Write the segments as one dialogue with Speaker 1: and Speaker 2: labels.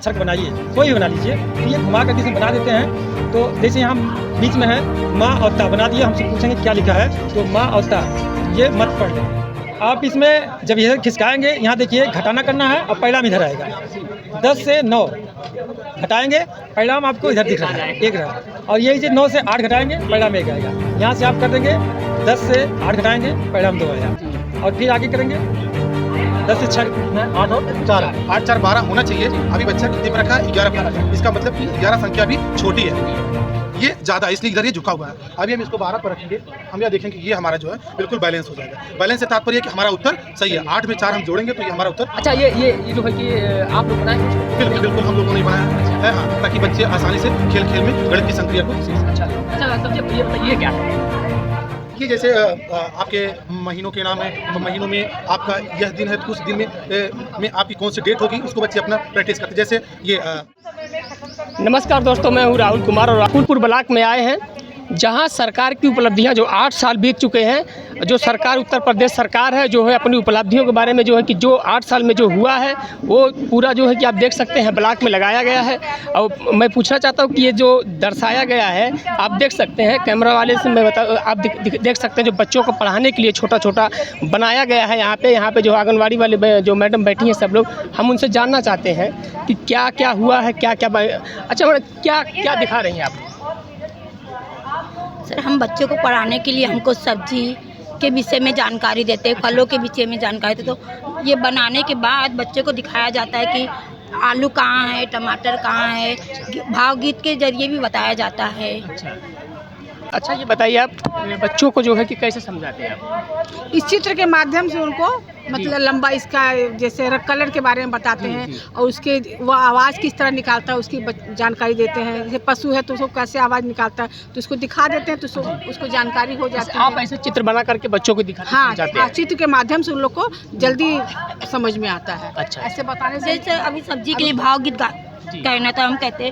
Speaker 1: सड़क बनाइए, कोई भी बना लीजिए, तो ये घुमा कर किसी बना देते हैं। तो जैसे हम बीच में है माँ और ता बना दिए, हमसे पूछेंगे क्या लिखा है, तो माँ और ता ये मत पढ़ लें आप। इसमें जब ये खिसकाएंगे, यहाँ देखिए घटाना करना है और परिणाम इधर आएगा। 10 से 9 घटाएंगे, परिणाम आपको इधर दिख रहा है, 1 रहा। और यही जो 9 से 8 घटाएंगे, परिणाम 1 आएगा। यहाँ से आप कर देंगे 10 से 8 घटाएंगे, परिणाम 2 आएगा। और फिर आगे करेंगे 10 से 6 8 और 4
Speaker 2: 8 4 12 होना चाहिए। अभी बच्चा कितने में रखा है? 11 पर। इसका मतलब कि 11 संख्या भी छोटी है, ये ज़्यादा, इसलिए इधर ये झुका हुआ है। अभी हम इसको 12 पर रखेंगे, हम यह देखेंगे ये हमारा जो है बिल्कुल बैलेंस हो जाएगा। बैलेंस से तात्पर्य है कि हमारा उत्तर सही है। 8 में 4 हम जोड़ेंगे तो ये हमारा उत्तर।
Speaker 3: अच्छा, ये जो है कि आप लोग बनाए हैं?
Speaker 2: बिल्कुल बिल्कुल हम लोगों ने बनाया है, हाँ, ताकि बच्चे आसानी से खेल खेल में गणित की संक्रिया को सीख सकें।
Speaker 3: अच्छा, सबसे ये बताइए क्या है?
Speaker 2: ये जैसे आपके महीनों के नाम है, महीनों में आपका यह दिन है तो उस दिन में आपकी कौन सी डेट होगी, उसको बच्चे अपना प्रैक्टिस करते हैं। जैसे ये
Speaker 3: नमस्कार दोस्तों, मैं हूँ राहुल कुमार और फूलपुर ब्लॉक में आए हैं, जहां सरकार की उपलब्धियां जो 8 साल बीत चुके हैं, जो सरकार उत्तर प्रदेश सरकार है जो है अपनी उपलब्धियों के बारे में जो है कि जो 8 साल में जो हुआ है वो पूरा जो है कि आप देख सकते हैं ब्लॉक में लगाया गया है। और मैं पूछना चाहता हूं कि ये जो दर्शाया गया है, आप देख सकते हैं, कैमरा वाले से मैं बता, आप देख सकते हैं जो बच्चों को पढ़ाने के लिए छोटा छोटा बनाया गया है। यहाँ पे जो आंगनबाड़ी वाले जो मैडम बैठी हैं सब लोग, हम उनसे जानना चाहते हैं कि क्या क्या हुआ है, क्या क्या। अच्छा मैडम, क्या क्या दिखा रही हैं आप?
Speaker 4: सर, हम बच्चों को पढ़ाने के लिए हमको सब्जी के विषय में जानकारी देते हैं, फलों के विषय में जानकारी देते, तो ये बनाने के बाद बच्चों को दिखाया जाता है कि आलू कहाँ है, टमाटर कहाँ है, भावगीत के जरिए भी बताया जाता है।
Speaker 3: अच्छा, ये बताइए आप बच्चों को जो है कि कैसे समझाते हैं आप?
Speaker 5: इस चित्र के माध्यम से उनको मतलब लंबा इसका जैसे कलर के बारे में बताते हैं और उसके वो आवाज़ किस तरह निकालता है उसकी जानकारी देते हैं। जैसे पशु है तो उसको कैसे आवाज़ निकालता है तो उसको दिखा देते हैं, तो उसको जानकारी हो जाती है।
Speaker 3: आप ऐसे चित्र बना करके बच्चों को दिखाते
Speaker 5: हाँ,
Speaker 3: समझाते हैं?
Speaker 5: चित्र के माध्यम से उन लोग को जल्दी समझ में आता है।
Speaker 3: अच्छा,
Speaker 5: ऐसे बताने से
Speaker 4: जैसे अभी सब्जी के लिए भावगीत कहना था, हम कहते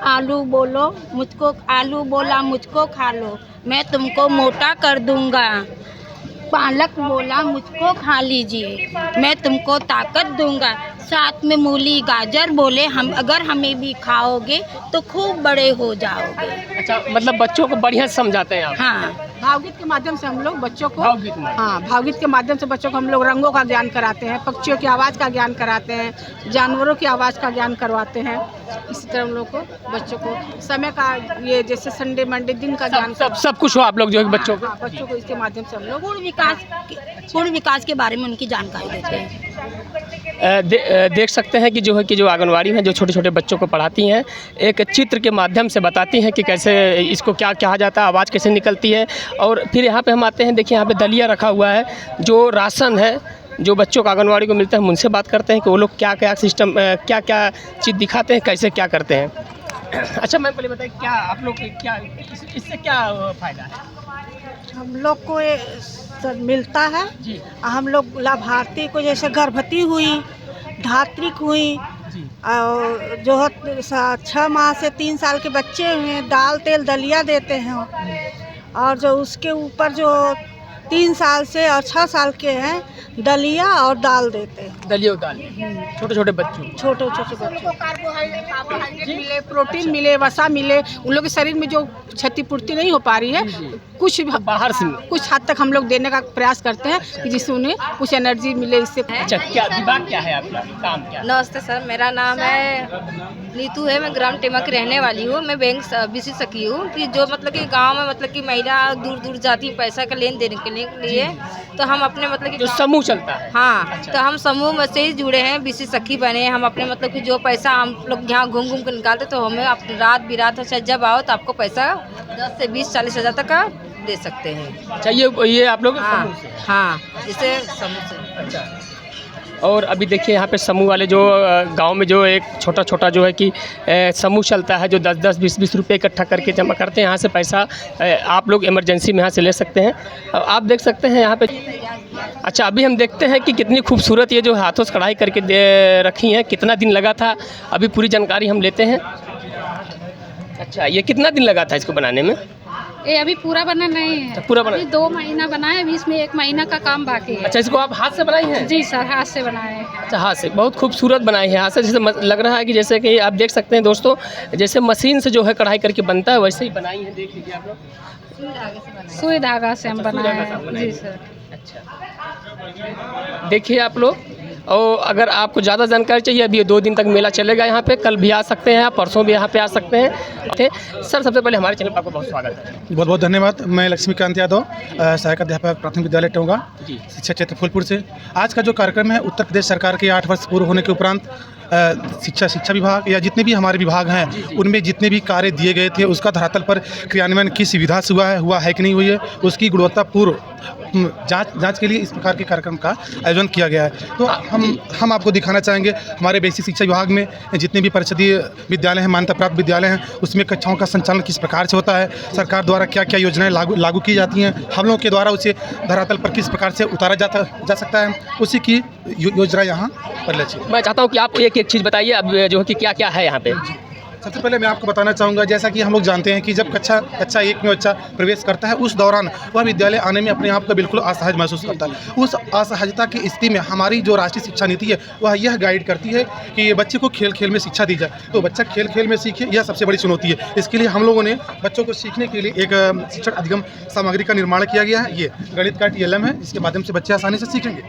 Speaker 4: आलू बोलो मुझको, आलू बोला मुझको खा लो, मैं तुमको मोटा कर दूंगा। पालक बोला मुझको खा लीजिए, मैं तुमको ताकत दूंगा। साथ में मूली गाजर बोले, हम अगर हमें भी खाओगे तो खूब बड़े हो जाओगे।
Speaker 3: अच्छा, मतलब बच्चों को बढ़िया से समझाते हैं आप?
Speaker 4: हाँ,
Speaker 5: भावगीत के माध्यम से हम लोग बच्चों को
Speaker 3: भावगीत
Speaker 5: के माध्यम से बच्चों को हम लोग रंगों का ज्ञान कराते हैं, पक्षियों की आवाज़ का ज्ञान कराते हैं, जानवरों की आवाज़ का ज्ञान करवाते हैं। इसी तरह हम लोग को बच्चों को समय का, ये जैसे संडे मंडे दिन का ज्ञान
Speaker 3: सब कुछ हो आप लोग जो है बच्चों को?
Speaker 5: हाँ, बच्चों को इसके माध्यम से हम लोग
Speaker 4: पूर्ण विकास के बारे में उनकी जानकारी देते हैं।
Speaker 3: देख सकते हैं कि जो आंगनवाड़ी हैं जो छोटे छोटे बच्चों को पढ़ाती हैं, एक चित्र के माध्यम से बताती हैं कि कैसे इसको क्या कहा जाता है, आवाज़ कैसे निकलती है। और फिर यहाँ पे हम आते हैं, देखिए यहाँ पे दलिया रखा हुआ है, जो राशन है जो बच्चों को आंगनवाड़ी को मिलता है। हम उनसे बात करते हैं कि वो लोग क्या क्या सिस्टम, क्या क्या चीज़ दिखाते हैं, कैसे क्या करते हैं। अच्छा मैम, पहले बताइए क्या आप लोग क्या इससे क्या फ़ायदा है?
Speaker 6: हम लोग को सब मिलता है
Speaker 3: जी,
Speaker 6: हम लोग लाभार्थी को जैसे गर्भवती हुई, धात्रिक हुई और जो 6 माह से 3 साल के बच्चे हुए, दाल तेल दलिया देते हैं। और जो उसके ऊपर जो 3 साल से और 6 साल के हैं, दलिया और दाल देते हैं।
Speaker 3: दलिया और दाल छोटे छोटे बच्चों,
Speaker 6: छोटे छोटे बच्चों
Speaker 5: कार्बोहाइड्रेट मिले, प्रोटीन मिले, वसा मिले। उन लोग के शरीर में जो क्षतिपूर्ति नहीं हो पा रही है, कुछ
Speaker 3: बाहर से
Speaker 5: कुछ हद तक हम लोग देने का प्रयास करते हैं कि जिससे उन्हें कुछ एनर्जी मिले। इससे
Speaker 3: अच्छा, क्या विभाग क्या है आपका, काम क्या?
Speaker 7: नमस्ते सर, मेरा नाम है नीतू है, मैं ग्राम टेमा की रहने वाली हूँ। मैं बैंक विशेषज्ञ हूँ कि जो मतलब कि गांव में मतलब कि महिला दूर दूर जाती है पैसा का लेन देन के लिए, तो हम अपने मतलब कि
Speaker 3: जो समूह चलता है।
Speaker 7: हाँ,
Speaker 3: अच्छा।
Speaker 7: तो हम समूह में से ही जुड़े हैं, विशेषज्ञ बने हैं। हम अपने मतलब कि जो पैसा हम लोग यहाँ घूम घूम कर निकालते, तो हमें अपनी रात बिरात अच्छा जब आओ तो आपको पैसा 10 से 20-40 हज़ार तक का दे सकते हैं।
Speaker 3: अच्छा, ये आप लोग
Speaker 7: हाँ
Speaker 3: समूह से?
Speaker 7: हाँ, इसे समूह से।
Speaker 3: अच्छा, और अभी देखिए यहाँ पे समूह वाले जो गांव में जो एक छोटा छोटा जो है कि समूह चलता है, जो 10-10, 20-20 रुपये इकट्ठा करके जमा करते हैं। यहाँ से पैसा आप लोग इमरजेंसी में यहाँ से ले सकते हैं। आप देख सकते हैं यहाँ पे। अच्छा, अभी हम देखते हैं कि कितनी खूबसूरत ये जो हाथों से कढ़ाई करके रखी हैं, कितना दिन लगा था, अभी पूरी जानकारी हम लेते हैं। अच्छा, ये कितना दिन लगा था इसको बनाने में?
Speaker 8: ये अभी पूरा बना नहीं है।
Speaker 3: अच्छा, पूरा बना-
Speaker 8: अभी 2 महीना बना है, अभी इसमें 1 महीना का काम बाकी है।
Speaker 3: अच्छा, इसको आप हाथ से बनाई हैं?
Speaker 8: जी सर, हाथ से बनाए हैं।
Speaker 3: अच्छा, हाथ से बहुत खूबसूरत बनाई है। हाथ से जैसे लग रहा है कि जैसे कि आप देख सकते हैं दोस्तों, जैसे मशीन से जो है कढ़ाई करके बनता है वैसे ही बनाई है। देख लीजिए आप लोग,
Speaker 8: सुई धागा से हम
Speaker 3: अच्छा, सुई
Speaker 8: बनाए
Speaker 3: धागा से आप
Speaker 8: हैं।
Speaker 3: बनाए
Speaker 8: जी
Speaker 3: हैं।
Speaker 8: सर।
Speaker 3: अच्छा, देखिए आप लोग। और अगर आपको ज़्यादा जानकारी चाहिए, अभी 2 दिन तक मेला चलेगा यहाँ पे, कल भी आ सकते हैं आप, परसों भी यहाँ पे आ सकते हैं। ओके सर, सबसे पहले हमारे चैनल पर आपका बहुत स्वागत है।
Speaker 2: बहुत बहुत धन्यवाद। मैं लक्ष्मीकांत यादव, सहायक अध्यापक प्राथमिक विद्यालय टोंगा,
Speaker 3: जी।
Speaker 2: शिक्षा क्षेत्र फूलपुर से। आज का जो कार्यक्रम है, उत्तर प्रदेश सरकार के 8 वर्ष पूर्ण होने के उपरांत शिक्षा विभाग या जितने भी हमारे विभाग हैं उनमें जितने भी कार्य दिए गए थे उसका धरातल पर क्रियान्वयन किस विधा से हुआ है कि नहीं हुई है, उसकी गुणवत्तापूर्ण जांच के लिए इस प्रकार के कार्यक्रम का आयोजन किया गया है। तो हम आपको दिखाना चाहेंगे हमारे बेसिक शिक्षा विभाग में जितने भी परिषदीय विद्यालय हैं, मान्यता प्राप्त विद्यालय हैं, उसमें कक्षाओं का संचालन किस प्रकार से होता है, सरकार द्वारा क्या क्या योजनाएं लागू की जाती हैं, हम लोगों के द्वारा उसे धरातल पर किस प्रकार से उतारा जा सकता है, उसी की योजना यहाँ परिलक्षित है।
Speaker 3: मैं चाहता हूँ कि आप एक चीज़ बताइए अब जो है कि क्या क्या है यहाँ पे।
Speaker 2: सबसे पहले मैं आपको बताना चाहूँगा, जैसा कि हम लोग जानते हैं कि जब कक्षा 1 में बच्चा प्रवेश करता है उस दौरान वह विद्यालय आने में अपने आप को बिल्कुल असहज महसूस करता है। उस असहजता की स्थिति में हमारी जो राष्ट्रीय शिक्षा नीति है वह यह गाइड करती है कि ये बच्चे को खेल खेल में शिक्षा दी जाए। तो बच्चा खेल खेल में सीखे, यह सबसे बड़ी चुनौती है। इसके लिए हम लोगों ने बच्चों को सीखने के लिए एक शिक्षण अधिगम सामग्री का निर्माण किया गया है। ये गणित का TLM है, जिसके माध्यम से बच्चे आसानी से सीखेंगे।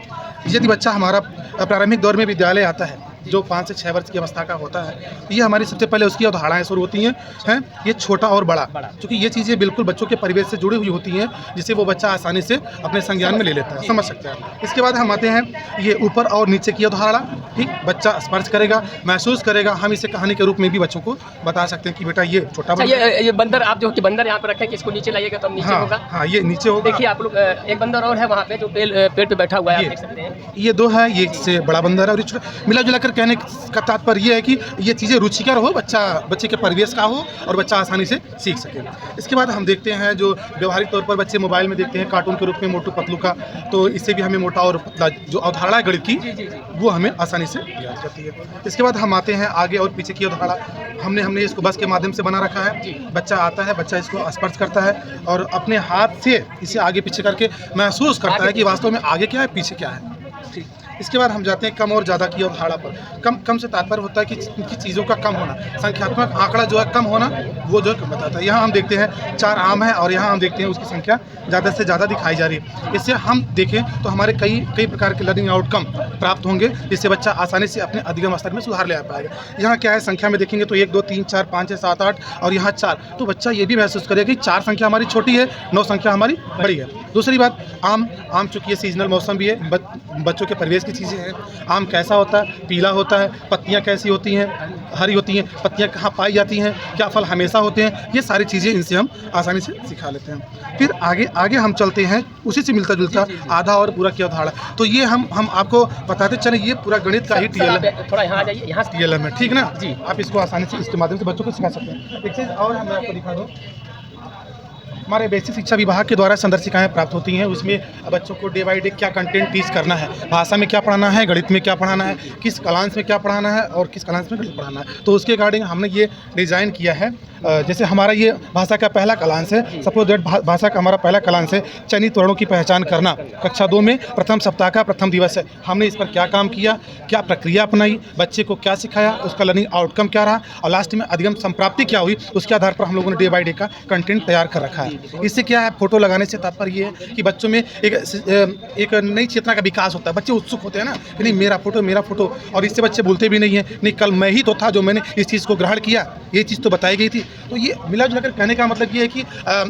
Speaker 2: यदि बच्चा हमारा प्रारंभिक दौर में विद्यालय आता है जो 5 से 6 वर्ष की अवस्था का होता है, ये हमारी सबसे पहले उसकी अवधारणाएं शुरू होती हैं ये छोटा और बड़ा, क्योंकि ये चीज़ें बिल्कुल बच्चों के परिवेश से जुड़ी हुई होती हैं, जिसे वो बच्चा आसानी से अपने संज्ञान में ले लेता है, समझ सकते हैं। इसके बाद हम आते हैं ये ऊपर और नीचे की अवधारणा। ठीक, बच्चा स्पर्श करेगा, महसूस करेगा। हम इसे कहानी के रूप में भी बच्चों को बता सकते हैं कि बेटा ये छोटा
Speaker 3: अच्छा, ये बंदर आप जो कि बंदर यहाँ पे रखे कि इसको नीचे लाइएगा तो अब नीचे होगा।
Speaker 2: हाँ, ये नीचे होगा।
Speaker 3: देखिए आप लोग, एक बंदर और है वहाँ पे जो पेड़ पे बैठा हुआ है, आप देख सकते हैं।
Speaker 2: ये 2 है, ये इससे बड़ा बंदर है और ये छोटा। मिला जुला कर कहने का तात्पर्य ये है कि ये चीज़ें रुचिकर हो, बच्चे के परिवेश का हो और बच्चा आसानी से सीख सके। इसके बाद हम देखते हैं जो व्यवहारिक तौर पर बच्चे मोबाइल में देखते हैं कार्टून के रूप में मोटू पतलू का, तो इससे भी हमें मोटा और पतला जो अवधारणा है गणित की वो हमें आसानी से याद रहती है। इसके बाद हम आते हैं आगे और पीछे की अवधारणा। हमने इसको बस के माध्यम से बना रखा है। बच्चा आता है, बच्चा इसको स्पर्श करता है और अपने हाथ से इसे आगे पीछे करके महसूस करता है कि वास्तव में आगे क्या है पीछे क्या है। ठीक, इसके बाद हम जाते हैं कम और ज़्यादा की अवधारणा पर। कम से तात्पर्य होता है कि चीज़ों का कम होना, संख्यात्मक आंकड़ा जो है कम होना, वो जो है बताता है। यहाँ हम देखते हैं 4 आम है और यहाँ हम देखते हैं उसकी संख्या ज़्यादा से ज़्यादा दिखाई जा रही है। इससे हम देखें तो हमारे कई प्रकार के लर्निंग आउटकम प्राप्त होंगे, जिससे बच्चा आसानी से अपने अधिगम स्तर में सुधार ले आ पाएगा। यहाँ क्या है, संख्या में देखेंगे तो 1 2 3 4 5 6 7 8 और यहाँ 4, तो बच्चा ये भी महसूस करेगा कि 4 संख्या हमारी छोटी है, 9 संख्या हमारी बड़ी है। दूसरी बात, आम चूँकि ये सीजनल मौसम भी है, बच्चों के परिवेश की चीज़ें हैं। आम कैसा होता है, पीला होता है, पत्तियां कैसी होती हैं, हरी होती हैं, पत्तियां कहाँ पाई जाती हैं, क्या फल हमेशा होते हैं, ये सारी चीज़ें इनसे हम आसानी से सिखा लेते हैं। फिर आगे हम चलते हैं, उसी से मिलता जुलता आधा और पूरा की अवधारणा। तो ये हम आपको बताते चले, ये पूरा गणित का ही
Speaker 3: थोड़ा यहाँ आ जाइए, यहाँ
Speaker 2: TLM है, ठीक ना जी। आप इसको आसानी से इसके माध्यम से बच्चों को सिखा सकते हैं। एक चीज़ और मैं आपको दिखा दूँ, हमारे बेसिक शिक्षा विभाग के द्वारा संदर्शिकाएं प्राप्त होती हैं, उसमें बच्चों को डे बाई डे क्या कंटेंट टीच करना है, भाषा में क्या पढ़ाना है, गणित में क्या पढ़ाना है, किस क्लास में क्या पढ़ाना है और किस क्लास में गणित पढ़ाना है। तो उसके अकॉर्डिंग हमने ये डिज़ाइन किया है। जैसे हमारा ये भाषा का पहला क्लास है, सपोज दैट भाषा का हमारा पहला क्लास है चयनित वर्णों की पहचान करना, कक्षा 2 में प्रथम सप्ताह का प्रथम दिवस है। हमने इस पर क्या काम किया, क्या प्रक्रिया अपनाई, बच्चे को क्या सिखाया, उसका लर्निंग आउटकम क्या रहा और लास्ट में अधिगम संप्राप्ति क्या हुई, उसके आधार पर हम लोगों ने डे बाई डे का कंटेंट तैयार कर रखा है। इससे क्या है, फोटो लगाने से तात्पर्य ये है कि बच्चों में एक नई चेतना का विकास होता है। बच्चे उत्सुक होते हैं ना कि नहीं मेरा फोटो, और इससे बच्चे भूलते भी नहीं है, नहीं कल मैं ही तो था जो मैंने इस चीज़ को ग्रहण किया, ये चीज़ तो बताई गई थी। तो ये मिला जुला कर कहने का मतलब ये है कि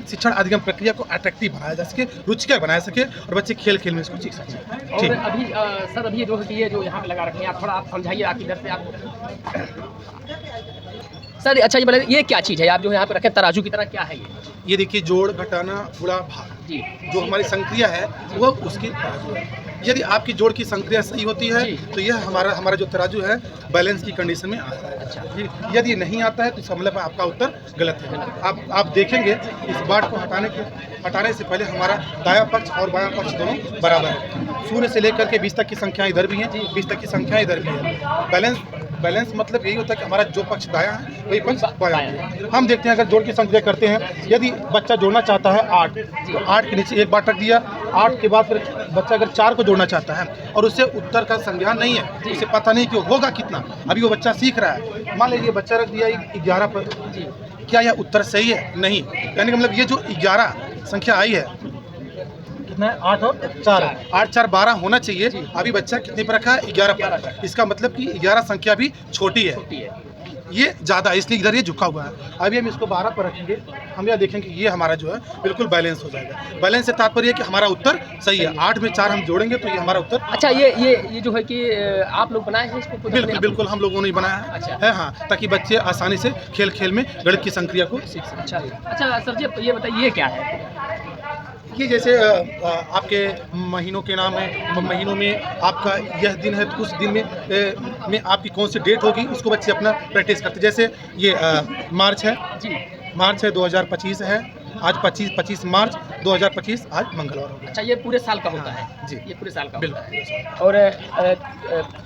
Speaker 2: शिक्षण अधिगम प्रक्रिया को अट्रैक्टिव बनाया जा सके, रुचिकर बनाया सके और बच्चे खेल खेल में इसको सीख सकें।
Speaker 3: और अभी सर अभी ये जो यहाँ पे लगा रखे हैं, आप थोड़ा समझाइए, आप इधर से आप सर। अच्छा, ये बताइए ये क्या चीज़ है आप जो यहाँ पे रखे तराजू की तरह, क्या है
Speaker 2: ये देखिए, जोड़ घटाना गुणा भाग
Speaker 3: जी,
Speaker 2: जो हमारी संक्रिया है वो उसकी तराजू है। यदि आपकी जोड़ की संक्रिया सही होती है तो यह हमारा जो तराजू है बैलेंस की कंडीशन में आता है। अच्छा, यदि नहीं आता है तो इसका मतलब आपका उत्तर गलत है। आप देखेंगे इस बाट को हटाने से पहले हमारा दायां पक्ष और बायां पक्ष दोनों बराबर है। 0 से लेकर के 20 तक की संख्या इधर भी है, 20 तक की संख्या इधर भी है। बैलेंस मतलब यही होता है कि हमारा जो पक्ष दायां है वही पक्ष बायां है। हम देखते हैं अगर जोड़ की संक्रिया करते हैं, यदि बच्चा जोड़ना चाहता है 8 तो 8 के नीचे एक बार रख दिया, 8 के बाद फिर बच्चा अगर 4 को जोड़ना चाहता है और उससे उत्तर का संज्ञान नहीं है, उसे पता नहीं कि होगा कितना, अभी वो बच्चा सीख रहा है, मान लीजिए बच्चा रख दिया 11 पर, क्या यह उत्तर सही है? नहीं। कहने का मतलब ये जो 11 संख्या आई है, कितना है? 8 और 4, 8 4 12 होना चाहिए। अभी बच्चा कितने पर रखा है? 11 पर। इसका मतलब कि 11 संख्या भी छोटी है, ये ज़्यादा है, इसलिए इधर ये झुका हुआ है। अभी हम इसको 12 पर रखेंगे, हम यह देखेंगे ये हमारा जो है बिल्कुल बैलेंस हो जाएगा। बैलेंस से तात्पर्य है कि हमारा उत्तर सही है। 8 में 4 हम जोड़ेंगे तो ये हमारा उत्तर।
Speaker 3: अच्छा, ये जो है कि आप लोग बनाए हैं इसको?
Speaker 2: बिल्कुल बिल्कुल हम लोगों ने बनाया है।
Speaker 3: अच्छा
Speaker 2: है, हाँ, ताकि बच्चे आसानी से खेल खेल में गणित की संक्रिया को सीख सकें।
Speaker 3: अच्छा सर जी, ये बताइए क्या है?
Speaker 2: कि जैसे आपके महीनों के नाम है, महीनों में आपका यह दिन है तो उस दिन में आपकी कौन सी डेट होगी उसको बच्चे अपना प्रैक्टिस करते हैं। जैसे ये मार्च है जी, मार्च है 2025 है, आज 25 मार्च 2025 आज मंगलवार होगा।
Speaker 3: अच्छा, ये पूरे साल का होता है
Speaker 2: जी,
Speaker 3: ये पूरे साल का
Speaker 2: बिल्कुल
Speaker 3: होता है। और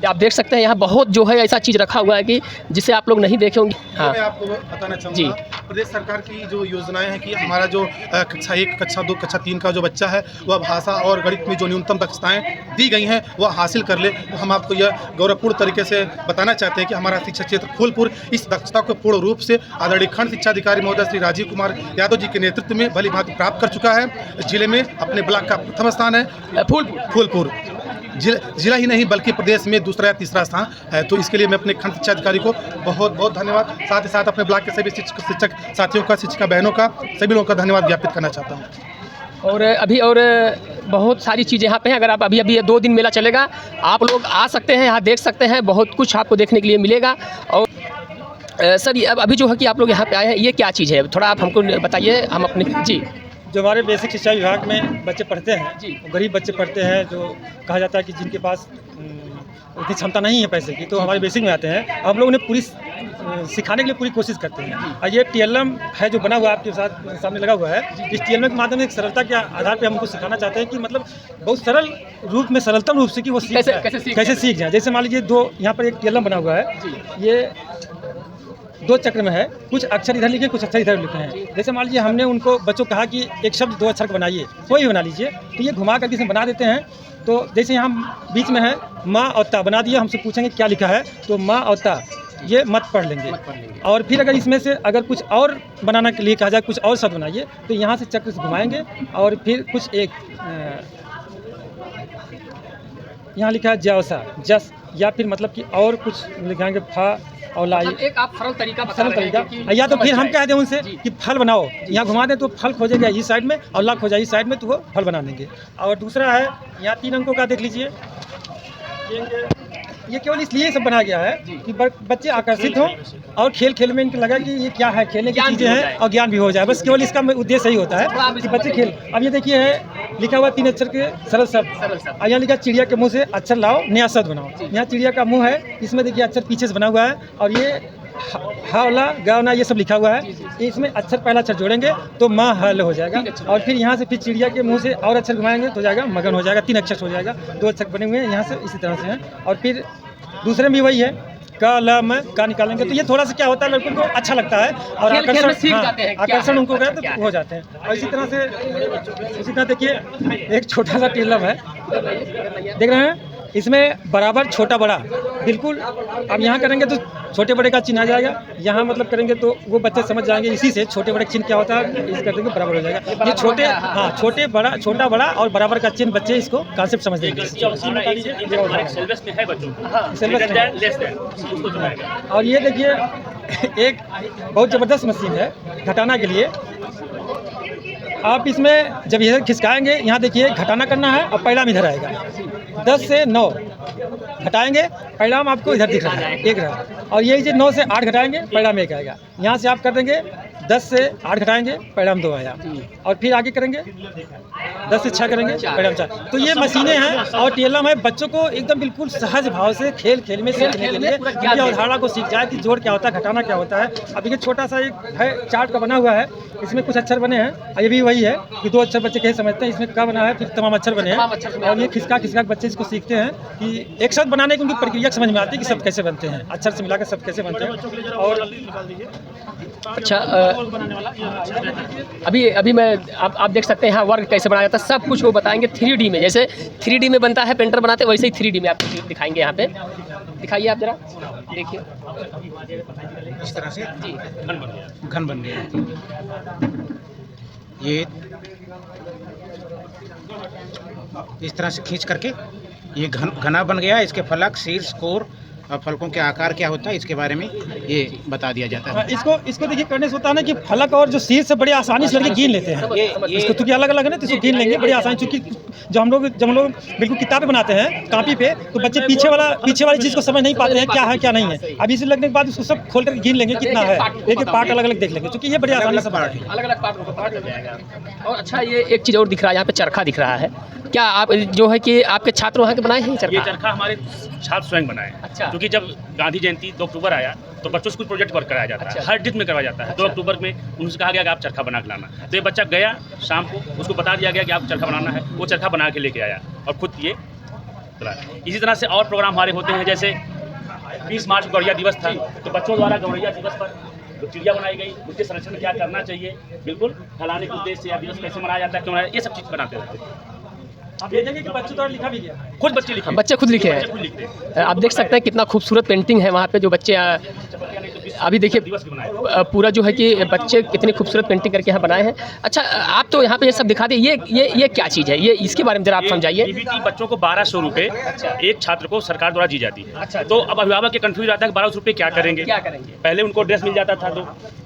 Speaker 3: आप देख सकते हैं यहाँ बहुत जो है ऐसा चीज़ रखा हुआ है कि जिसे आप लोग नहीं देखे होंगे। हाँ,
Speaker 2: मैं आपको बताना चाहूँगा, प्रदेश सरकार की जो योजनाएं हैं कि हमारा जो कक्षा 1, कक्षा 2, कक्षा 3 का जो बच्चा है वह भाषा और गणित में जो न्यूनतम दक्षताएं दी गई हैं वह हासिल कर ले। तो हम आपको यह गौरवपूर्ण तरीके से बताना चाहते हैं कि हमारा शिक्षा क्षेत्र फूलपुर इस दक्षता को पूर्ण रूप से आदरणीय खंड शिक्षा अधिकारी महोदय श्री राजीव कुमार यादव जी के नेतृत्व में भली भांति प्राप्त कर चुका है। जिले में अपने ब्लॉक का प्रथम स्थान है फूलपुर, जिला ही नहीं बल्कि प्रदेश में दूसरा या तीसरा स्थान है। तो इसके लिए मैं अपने खंड शिक्षा अधिकारी को बहुत बहुत धन्यवाद, साथ ही साथ अपने ब्लॉक के सभी शिक्षक साथियों का, शिक्षिका बहनों का, सभी लोगों का धन्यवाद ज्ञापित करना चाहता हूँ।
Speaker 3: और अभी और बहुत सारी चीज़ें यहाँ पे हैं। अगर आप अभी 2 दिन मेला चलेगा, आप लोग आ सकते हैं, यहाँ देख सकते हैं, बहुत कुछ आपको देखने के लिए मिलेगा। और सर अब अभी जो है कि आप लोग यहाँ पे आए हैं, ये क्या चीज़ है, थोड़ा आप हमको बताइए। हम अपने जी,
Speaker 1: जो हमारे बेसिक शिक्षा विभाग में बच्चे पढ़ते हैं जी, गरीब बच्चे पढ़ते हैं, जो कहा जाता है कि जिनके पास उतनी क्षमता नहीं है पैसे की, तो हमारे बेसिक में आते हैं। हम लोग उन्हें पूरी सिखाने के लिए पूरी कोशिश करते हैं। और ये TLM है जो बना हुआ आपके सामने लगा हुआ है, इस TLM के माध्यम से एक सरलता के आधार पर हम उनको सिखाना चाहते हैं कि मतलब बहुत सरल रूप में, सरलतम रूप से कि वो कैसे सीख जाए। जैसे मान लीजिए यहाँ पर एक TLM बना हुआ है, ये 2 चक्र में है, कुछ अक्षर इधर लिखे, कुछ अक्षर इधर लिखे हैं। जैसे मान लीजिए हमने उनको बच्चों को कहा कि एक शब्द 2 अक्षर का बनाइए, कोई भी बना लीजिए, तो ये घुमा करके इसे बना देते हैं। तो जैसे हम बीच में है माँ और ता बना दिया, हमसे पूछेंगे क्या लिखा है, तो माँ और ता ये मत पढ़ लेंगे। और फिर अगर इसमें से अगर कुछ और बनाने के लिए कहा जाए, कुछ और शब्द बनाइए, तो यहाँ से चक्र से घुमाएंगे और फिर कुछ एक यहाँ लिखा है जैसा, जस, या फिर मतलब कि और कुछ लिखाएंगे फा और लाई।
Speaker 3: मतलब एक आप सरल तरीका
Speaker 1: या तो फिर हम कह दें उनसे कि फल बनाओ, यहाँ घुमा दें तो फल खोजेगा इस साइड में और ला खोजा इस साइड में, तो वो फल बना देंगे। और दूसरा है यहाँ 3 अंकों का देख लीजिए, ये केवल इसलिए सब बनाया गया है कि बच्चे आकर्षित हों और खेल खेल में इनको लगा कि ये क्या है, खेलने की चीज़ें हैं और ज्ञान भी हो जाए। बस केवल इसका उद्देश्य यही होता है कि बच्चे खेल। अब ये देखिए है लिखा हुआ 3 अक्षर के सरल शब्द, और यहाँ लिखा चिड़िया के मुंह से अक्षर लाओ, नया शब्द बनाओ। यहाँ चिड़िया का मुंह है, इसमें देखिए अक्षर पीछे से बना हुआ है, और ये हावला गावना ये सब लिखा हुआ है। इसमें अक्षर पहला अक्षर जोड़ेंगे तो माँ हल हो जाएगा, और फिर यहाँ से फिर चिड़िया के मुंह से और अक्षर घुमाएंगे तो हो जाएगा मगन हो जाएगा। 3 अक्षर हो जाएगा, 2 अक्षर बने हुए हैं यहाँ से इसी तरह से हैं। और फिर दूसरे में भी वही है, का ल म का निकालेंगे, तो ये थोड़ा सा क्या होता है लड़कों को अच्छा लगता है और आकर्षण उनको गए तो हो जाते हैं। और इसी तरह देखिए एक छोटा सा TLM है, देख रहे हैं, इसमें बराबर छोटा बड़ा बिल्कुल। अब यहाँ करेंगे तो छोटे बड़े का चिन्ह आ जाएगा, यहाँ मतलब करेंगे तो वो बच्चे समझ जाएंगे इसी से छोटे बड़े चिन्ह क्या होता है, इस कर देंगे बराबर हो जाएगा। ये छोटे, हाँ, छोटे बड़ा, छोटा बड़ा और बराबर का चिन्ह बच्चे इसको कॉन्सेप्ट समझ देंगे। और ये देखिए एक बहुत ज़बरदस्त मशीन है घटाना के लिए। आप इसमें जब ये खिसकाएंगे, यहाँ देखिए घटाना करना है और परिणाम इधर आएगा। 10 से 9 घटाएंगे, परिणाम आपको इधर दिख रहा है 1 रहा, और यही चीज़ 9 से 8 घटाएंगे, परिणाम 1 आएगा। यहाँ से आप कर देंगे 10 से 8 घटाएंगे परिणाम 2 आया, और फिर आगे करेंगे 10 से 6 करेंगे परिणाम 4। तो ये मशीनें हैं और TLM है, बच्चों को एकदम बिल्कुल सहज भाव से खेल खेल में सीखने के लिए इनकी अवधारणा को सीख जाए कि जोड़ क्या होता है, घटाना क्या होता है। अब ये छोटा सा एक है चार्ट का बना हुआ है, इसमें कुछ अक्षर बने हैं, ये भी वही है कि 2 अक्षर बच्चे कैसे समझते हैं, इसमें क्या बना है, फिर तमाम अक्षर बने हैं, और ये खिसका खिसका बच्चे इसको सीखते हैं कि एक शब्द बनाने की उनकी प्रक्रिया समझ में आती है कि शब्द कैसे बनते हैं, अक्षर से मिलाकर शब्द कैसे बनते हैं। और
Speaker 3: अच्छा अभी मैं आप देख सकते हैं यहाँ वर्ग कैसे बनाया जाता है, सब कुछ वो बताएंगे 3D में। जैसे 3D में बनता है, पेंटर बनाते हैं, वैसे ही 3D में आपको दिखाएंगे। यहाँ पे दिखाइए आप जरा, देखिए
Speaker 9: इस तरह से जी घन बन गया। ये इस तरह से खींच करके ये घना बन गया। इसके फलक, शीर्ष, कोर और फलकों के आकार क्या होता है इसके बारे में ये बता दिया जाता है।
Speaker 1: इसको देखिए करने से होता है ना कि फलक और जो शीर्ष से बड़ी आसानी से लड़के गिन लेते हैं। इसको क्योंकि अलग अलग है ना, तो इसको गिन लेंगे बड़ी आसानी। चूँकि जब हम लोग बिल्कुल किताबें बनाते हैं कापी पे, तो बच्चे पीछे वाली चीज़ को समझ नहीं पाते हैं क्या है क्या नहीं है। अभी इसे लगने के बाद उसको सब खोल कर गिन लेंगे कितना है, एक एक पार्ट अलग अलग देख लेंगे, क्योंकि ये बड़ी आसानी से पार्ट है,
Speaker 3: अलग अलग पार्ट हो जाएगा। और अच्छा ये एक चीज़ और दिख रहा है, यहाँ पे चरखा दिख रहा है। क्या आप जो है कि आपके छात्र वहाँ के बनाए हैं चरखा?
Speaker 10: ये चरखा हमारे छात्र स्वयं बनाए।
Speaker 3: अच्छा।
Speaker 10: क्योंकि जब गांधी जयंती 2 अक्टूबर आया तो बच्चों से कुछ प्रोजेक्ट वर्क कराया जाता है, हर डिस्ट्रिक्ट में करवाया जाता है। 2 अक्टूबर में उनसे कहा गया कि आप चरखा बना के लाना। तो ये बच्चा गया शाम को, उसको बता दिया गया कि आप चरखा बनाना है, वो चरखा बना के लेके आया और खुद ये चला। इसी तरह से और प्रोग्राम हमारे होते हैं, जैसे 20 मार्च गौरैया दिवस था, तो बच्चों द्वारा गौरैया दिवस पर जो चिड़िया बनाई गई, उसके संरक्षण में क्या करना चाहिए, बिल्कुल फैलाने के उद्देश्य से या दिवस कैसे मनाया जाता है, क्यों मनाया, ये सब चीज़ बनाते रहते हैं।
Speaker 1: आप देखेंगे कि बच्चों द्वारा लिखा भी गया,
Speaker 10: खुद बच्चे लिखे,
Speaker 3: बच्चे खुद लिखे हैं। आप देख सकते हैं कितना खूबसूरत पेंटिंग है वहाँ पे जो बच्चे अभी देखिए पूरा जो है कि बच्चे कितनी खूबसूरत पेंटिंग करके यहाँ बनाए हैं। अच्छा आप तो यहाँ पे ये सब दिखा दें, ये क्या चीज़ है, ये इसके बारे में जरा आप समझाइए।
Speaker 10: डीबीटी बच्चों को 1200 रुपये एक छात्र को सरकार द्वारा दी जाती है। तो अब अभिभावक के कंफ्यूज आता है कि 1200 रुपये क्या करेंगे। पहले उनको ड्रेस मिल जाता था,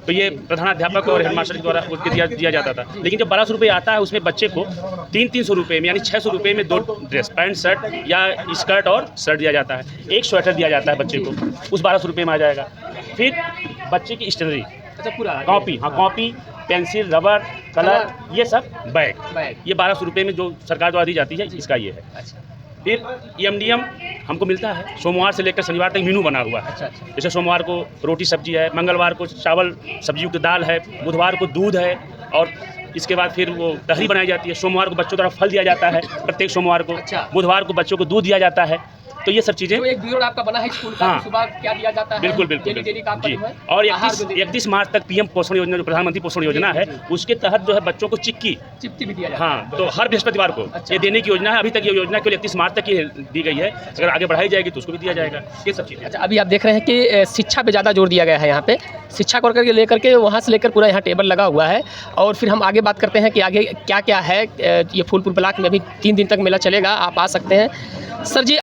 Speaker 10: तो ये प्रधानाध्यापक और हेडमास्टर के द्वारा दिया जाता था। लेकिन जब 1200 रुपये आता है, उसमें बच्चे को 300 रुपये में यानी 600 रुपये में 2 ड्रेस, पैंट शर्ट या स्कर्ट और शर्ट दिया जाता है, 1 स्वेटर दिया जाता है बच्चे को, उस 1200 रुपये में आ जाएगा। फिर बच्चे की स्टेशनरी, अच्छा पूरा कॉपी, हाँ कॉपी, पेंसिल, रबर, कलर, ये सब बैग, ये 1200 रुपये में जो सरकार द्वारा दी जाती है, इसका ये है। अच्छा। फिर EMDM हमको मिलता है, सोमवार से लेकर शनिवार तक मेनू बना हुआ है। जैसे सोमवार को रोटी सब्जी है, मंगलवार को चावल सब्जी युक्त दाल है, बुधवार को दूध है, और इसके बाद फिर वो तहरी बनाई जाती है। सोमवार को बच्चों द्वारा फल दिया जाता है प्रत्येक सोमवार को। बुधवार को बच्चों को दूध दिया जाता है। तो ये सब चीज़ें
Speaker 3: तो एक ब्यूरो आपका बना है स्कूल का,
Speaker 10: हाँ,
Speaker 3: सुबह क्या दिया जाता है,
Speaker 10: बिल्कुल
Speaker 3: डेली काम
Speaker 10: जी।
Speaker 3: है।
Speaker 10: और 31 मार्च तक PM पोषण योजना, जो प्रधानमंत्री पोषण योजना है, उसके तहत जो है बच्चों को चिप्टी
Speaker 3: भी दिया जाता है।
Speaker 10: हाँ, तो हर बृहस्पतिवार को ये देने की योजना है। अभी तक ये योजना केवल 31 मार्च तक ही दी गई है, अगर आगे बढ़ाई जाएगी तो उसको भी दिया जाएगा, ये सब चीज़ें।
Speaker 3: अच्छा अभी आप देख रहे हैं कि शिक्षा पे ज़्यादा जोर दिया गया है यहाँ पे, शिक्षा को लेकर के वहाँ से लेकर पूरा यहाँ टेबल लगा हुआ है। और फिर हम आगे बात करते हैं कि आगे क्या क्या है। ये फूलपुर ब्लॉक में अभी 3 दिन तक मेला चलेगा, आप आ सकते हैं। सर जी